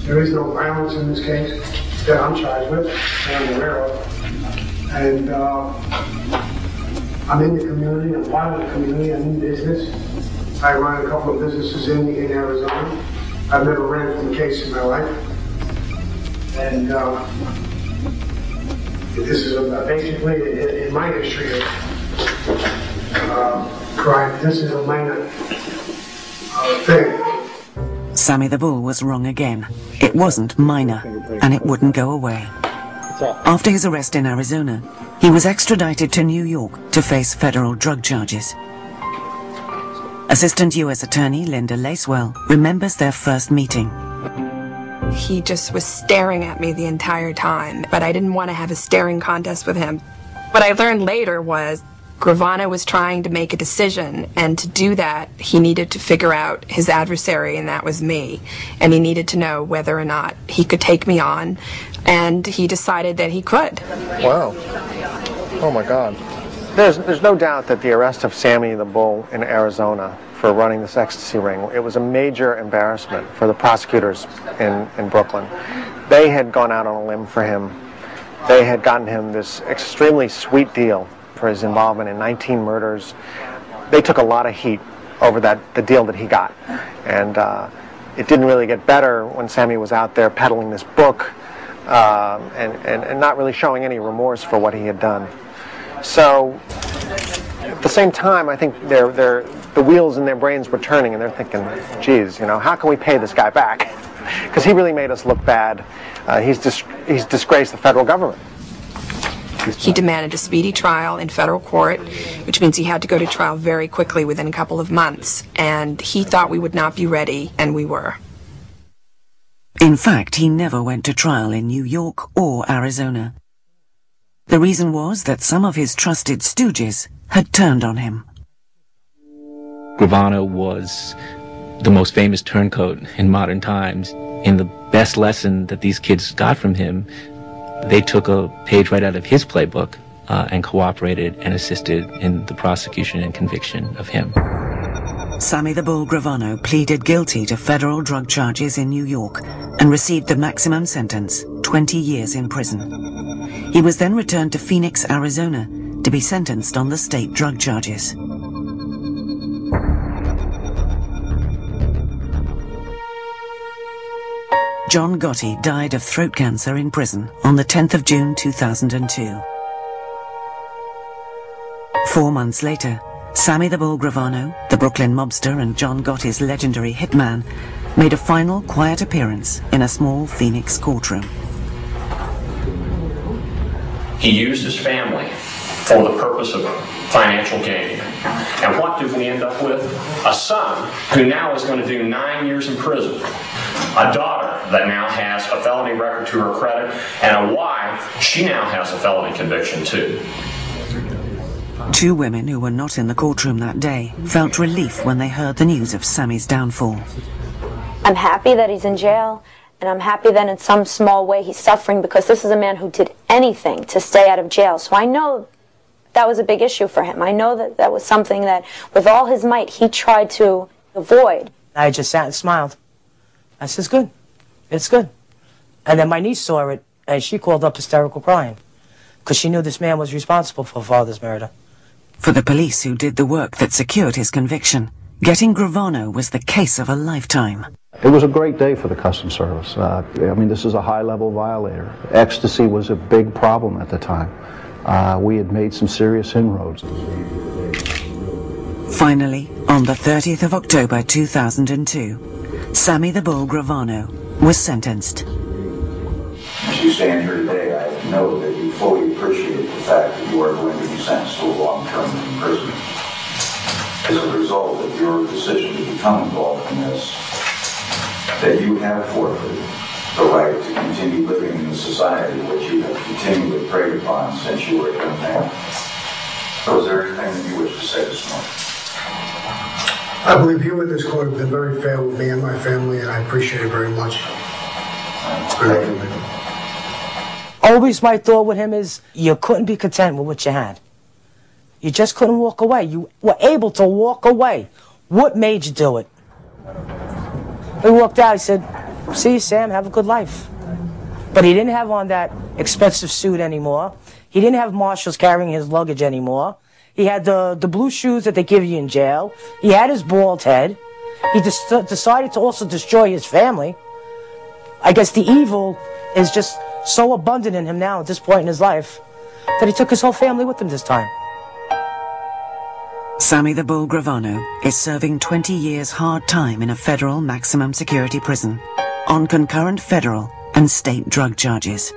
There is no violence in this case that I'm charged with, that I'm aware of. And I'm in the community, I'm part of the community, I'm in business. I run a couple of businesses in Arizona. I've never ran from a case in my life. And this is basically, in my history of crime, this is a minor thing. Sammy the Bull was wrong again. It wasn't minor, and it wouldn't go away. After his arrest in Arizona, he was extradited to New York to face federal drug charges. Assistant U.S. Attorney Linda Lacewell remembers their first meeting. He just was staring at me the entire time, but I didn't want to have a staring contest with him. What I learned later was Gravano was trying to make a decision, and to do that, he needed to figure out his adversary, and that was me. And he needed to know whether or not he could take me on, and he decided that he could. Wow. Oh my God. There's no doubt that the arrest of Sammy the Bull in Arizona for running this ecstasy ring, it was a major embarrassment for the prosecutors in Brooklyn. They had gone out on a limb for him. They had gotten him this extremely sweet deal for his involvement in 19 murders. They took a lot of heat over the deal that he got. And it didn't really get better when Sammy was out there peddling this book and not really showing any remorse for what he had done. So at the same time, I think the wheels in their brains were turning, and they're thinking, geez, you know, how can we pay this guy back? Because he really made us look bad. He's disgraced the federal government. He demanded a speedy trial in federal court, which means he had to go to trial very quickly within a couple of months, and he thought we would not be ready, and we were. In fact, he never went to trial in New York or Arizona. The reason was that some of his trusted stooges had turned on him. Gravano was the most famous turncoat in modern times, and the best lesson that these kids got from him, they took a page right out of his playbook and cooperated and assisted in the prosecution and conviction of him. Sammy the Bull Gravano pleaded guilty to federal drug charges in New York and received the maximum sentence, 20 years in prison. He was then returned to Phoenix, Arizona, to be sentenced on the state drug charges. John Gotti died of throat cancer in prison on the 10th of June 2002. 4 months later, Sammy the Bull Gravano, the Brooklyn mobster and John Gotti's legendary hitman, made a final quiet appearance in a small Phoenix courtroom. He used his family for the purpose of financial gain. And what did we end up with? A son who now is going to do 9 years in prison. A daughter that now has a felony record to her credit. And a wife, she now has a felony conviction too. Two women who were not in the courtroom that day felt relief when they heard the news of Sammy's downfall. I'm happy that he's in jail, and I'm happy that in some small way he's suffering, because this is a man who did anything to stay out of jail. So I know that was a big issue for him. I know that that was something that, with all his might, he tried to avoid. I just sat and smiled. I says, good. It's good. And then my niece saw it, and she called up hysterical crying, because she knew this man was responsible for her father's murder. For the police who did the work that secured his conviction, getting Gravano was the case of a lifetime. It was a great day for the Customs Service. I mean, this is a high-level violator. Ecstasy was a big problem at the time. We had made some serious inroads. Finally, on the 30th of October 2002, Sammy the Bull Gravano was sentenced. As you stand here today, I know that you fully appreciate the fact that you are going to be sentenced to a long-term imprisonment. As a result of your decision to become involved in this, that you have forfeited the right to continue living in the society which you have continually preyed upon since you were a young man. So is there anything that you wish to say this morning? I believe you in this court have been very fair with me and my family, and I appreciate it very much. Always my thought with him is, you couldn't be content with what you had. You just couldn't walk away. You were able to walk away. What made you do it? He walked out, he said, see, Sam, have a good life. But he didn't have on that expensive suit anymore. He didn't have marshals carrying his luggage anymore. He had the blue shoes that they give you in jail. He had his bald head. He decided to also destroy his family. I guess the evil is just so abundant in him now at this point in his life that he took his whole family with him this time. Sammy the Bull Gravano is serving 20 years hard time in a federal maximum security prison on concurrent federal and state drug charges.